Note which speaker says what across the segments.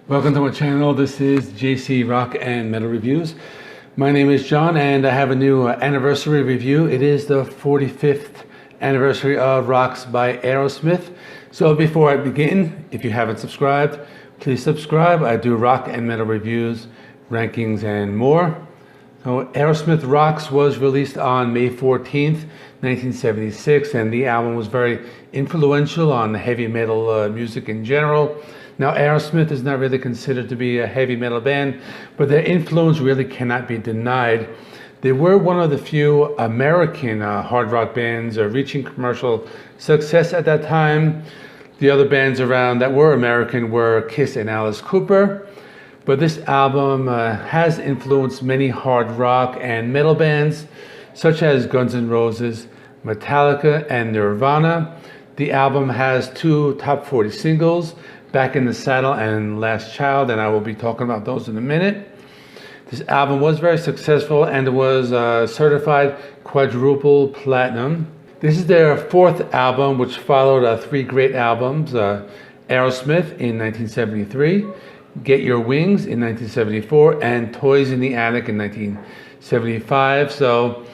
Speaker 1: Welcome to my channel. This is JC Rock and Metal Reviews. My name is John and I have a new anniversary review. It is the 45th anniversary of Rocks by Aerosmith. So before I begin, if you haven't subscribed, please subscribe. I do rock and metal reviews, rankings, and more. So Aerosmith Rocks was released on May 14th, 1976, and the album was very influential on heavy metal music in general. Now, Aerosmith is not really considered to be a heavy metal band, but their influence really cannot be denied. They were one of the few American hard rock bands reaching commercial success at that time. The other bands around that were American were Kiss and Alice Cooper. But this album has influenced many hard rock and metal bands, such as Guns N' Roses, Metallica, and Nirvana. The album has two top 40 singles, Back in the Saddle and Last Child, and I will be talking about those in a minute. This album was very successful and it was certified quadruple platinum. This is their fourth album, which followed three great albums, Aerosmith in 1973, Get Your Wings in 1974, and Toys in the Attic in 1975. So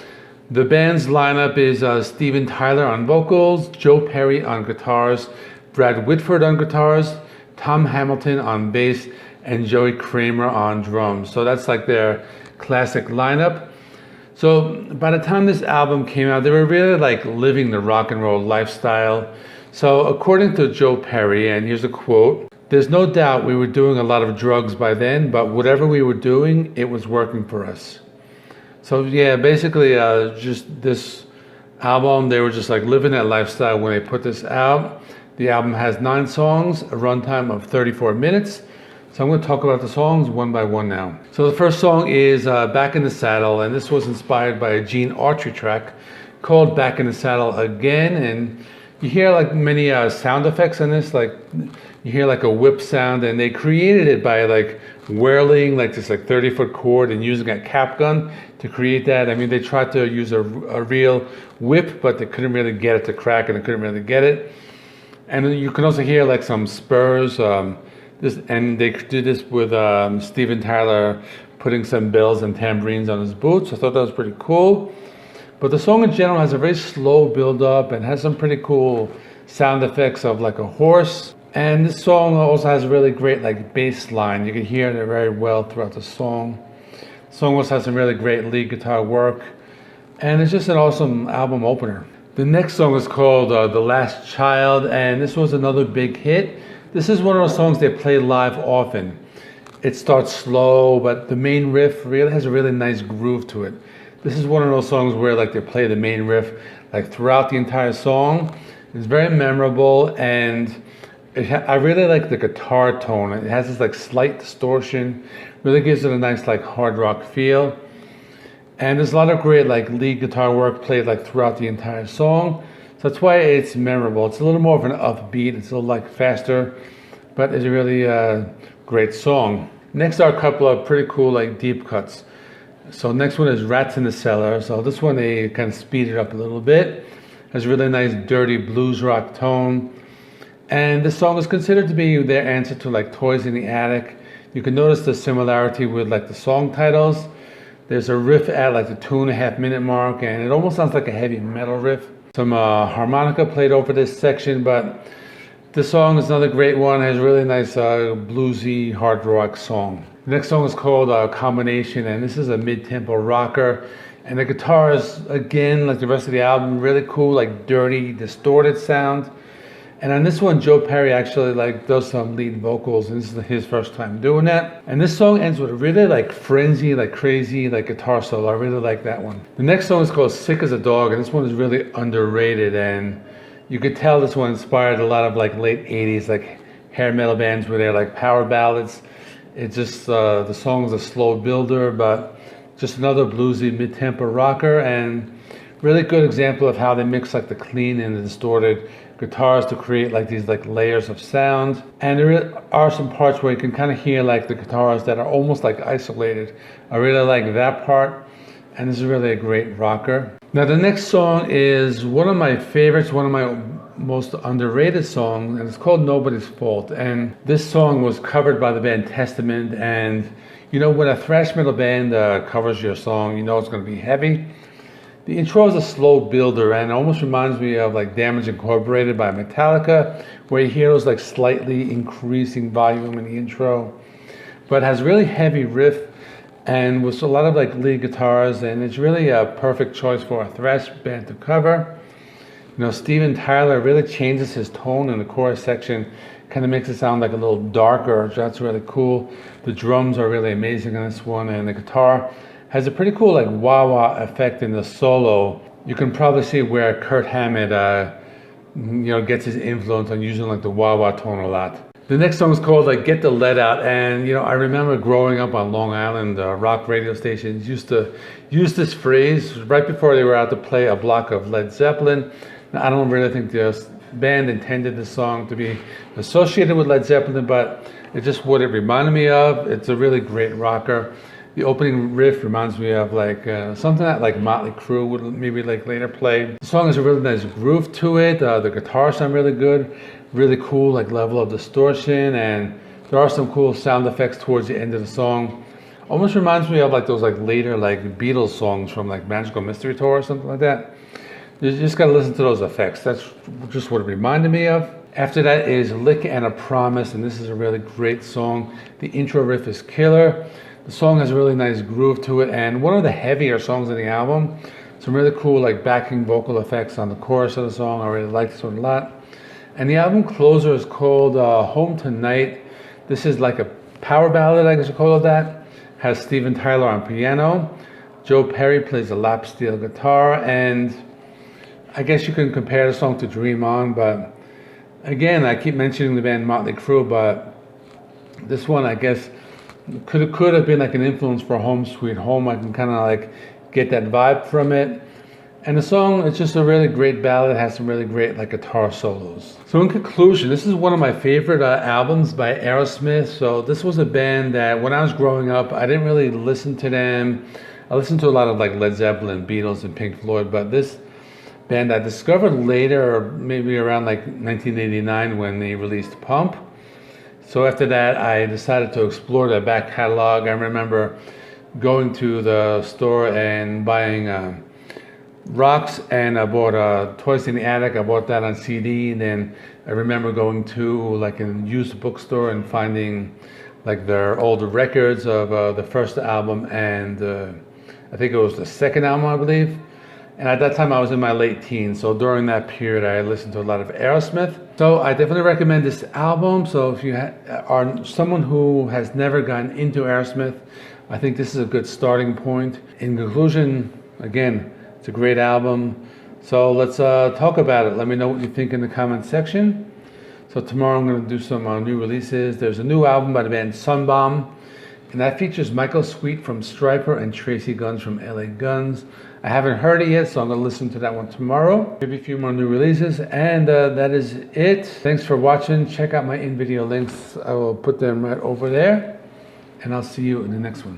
Speaker 1: the band's lineup is Steven Tyler on vocals, Joe Perry on guitars, Brad Whitford on guitars, Tom Hamilton on bass, and Joey Kramer on drums. So that's like their classic lineup. So by the time this album came out, they were really like living the rock and roll lifestyle. So according to Joe Perry, and here's a quote, "There's no doubt we were doing a lot of drugs by then, but whatever we were doing, it was working for us." So yeah, basically just this album, they were just like living that lifestyle when they put this out. The album has 9 songs, a runtime of 34 minutes. So I'm going to talk about the songs one by one now. So the first song is Back in the Saddle, and this was inspired by a Gene Autry track called Back in the Saddle Again. And you hear like many sound effects in this, like you hear like a whip sound, and they created it by like whirling like this like 30-foot cord and using a cap gun to create that. I mean, they tried to use a real whip, but they couldn't really get it to crack, and they couldn't really get it. And you can also hear like some spurs. And they did this with Steven Tyler putting some bells and tambourines on his boots. I thought that was pretty cool. But the song in general has a very slow build up and has some pretty cool sound effects of like a horse. And this song also has a really great like bass line. You can hear it very well throughout the song. The song also has some really great lead guitar work. And it's just an awesome album opener. The next song is called The Last Child, and this was another big hit. This is one of those songs they play live often. It starts slow, but the main riff really has a really nice groove to it. This is one of those songs where like they play the main riff like throughout the entire song. It's very memorable, and I really like the guitar tone. It has this like slight distortion, really gives it a nice like hard rock feel. And there's a lot of great like lead guitar work played like throughout the entire song. So that's why it's memorable. It's a little more of an upbeat, it's a little like faster, but it's a really great song. Next are a couple of pretty cool like deep cuts. So next one is Rats in the Cellar. So this one they kind of speed it up a little bit. Has a really nice dirty blues rock tone. And this song is considered to be their answer to like Toys in the Attic. You can notice the similarity with like the song titles. There's a riff at like the 2.5 minute mark, and it almost sounds like a heavy metal riff. Some harmonica played over this section, but this song is another great one. It has a really nice bluesy hard rock song. The next song is called Combination, and this is a mid-tempo rocker. And the guitar is, again, like the rest of the album, really cool, like dirty, distorted sound. And on this one, Joe Perry actually like does some lead vocals, and this is his first time doing that. And this song ends with a really like frenzy, like crazy, like guitar solo. I really like that one. The next song is called Sick as a Dog, and this one is really underrated. And you could tell this one inspired a lot of like late 80s like hair metal bands where they're like power ballads. It's just, the song is a slow builder, but just another bluesy mid-tempo rocker, and really good example of how they mix like the clean and the distorted guitars to create like these like layers of sound. And there are some parts where you can kind of hear like the guitars that are almost like isolated. I really like that part, and this is really a great rocker. Now the next song is one of my favorites, one of my most underrated song, and it's called Nobody's Fault. And this song was covered by the band Testament, and you know, when a thrash metal band covers your song, you know it's going to be heavy. The intro is a slow builder, and it almost reminds me of like Damage Incorporated by Metallica, where you hear those like slightly increasing volume in the intro, but it has really heavy riff and with a lot of like lead guitars, and it's really a perfect choice for a thrash band to cover. You know, Steven Tyler really changes his tone in the chorus section, kind of makes it sound like a little darker. That's really cool. The drums are really amazing on this one, and the guitar has a pretty cool like wah-wah effect in the solo. You can probably see where Kirk Hammett gets his influence on using like the wah-wah tone a lot. The next song is called like Get the Lead Out, and you know, I remember growing up on Long Island, rock radio stations used to use this phrase right before they were out to play a block of Led Zeppelin. Now, I don't really think the band intended this song to be associated with Led Zeppelin, but it's just what it reminded me of. It's a really great rocker. The opening riff reminds me of like something that like Motley Crue would maybe like later play. The song has a really nice groove to it. The guitars sound really good, really cool like level of distortion, and there are some cool sound effects towards the end of the song. Almost reminds me of like those like later like Beatles songs from like Magical Mystery Tour or something like that. You just gotta listen to those effects. That's just what it reminded me of. After that is Lick and a Promise, and this is a really great song. The intro riff is killer. The song has a really nice groove to it, and one of the heavier songs in the album. Some really cool like backing vocal effects on the chorus of the song. I really like this one a lot. And the album closer is called Home Tonight. This is like a power ballad, I guess you call it that. Has Steven Tyler on piano. Joe Perry plays a lap steel guitar, and I guess you can compare the song to Dream On, but again, I keep mentioning the band Motley Crue, but this one I guess could have been like an influence for Home Sweet Home. I can kind of like get that vibe from it. And the song, it's just a really great ballad. It has some really great like guitar solos. So in conclusion, this is one of my favorite albums by Aerosmith. So this was a band that when I was growing up, I didn't really listen to them. I listened to a lot of like Led Zeppelin, Beatles, and Pink Floyd, but this band I discovered later, or maybe around like 1989 when they released Pump. So after that, I decided to explore their back catalog. I remember going to the store and buying Rocks, and I bought Toys in the Attic. I bought that on CD. And then I remember going to like a used bookstore and finding like their older records of the first album, and I think it was the second album, I believe. And at that time I was in my late teens, so during that period I listened to a lot of Aerosmith. So I definitely recommend this album. So if you are someone who has never gotten into Aerosmith, I think this is a good starting point. In conclusion, again, it's a great album. So let's talk about it. Let me know what you think in the comment section. So tomorrow I'm going to do some new releases. There's a new album by the band Sunbomb, and that features Michael Sweet from Stryper and Tracy Guns from LA Guns. I haven't heard it yet, so I'm going to listen to that one tomorrow. Maybe a few more new releases, and that is it. Thanks for watching. Check out my in-video links. I will put them right over there, and I'll see you in the next one.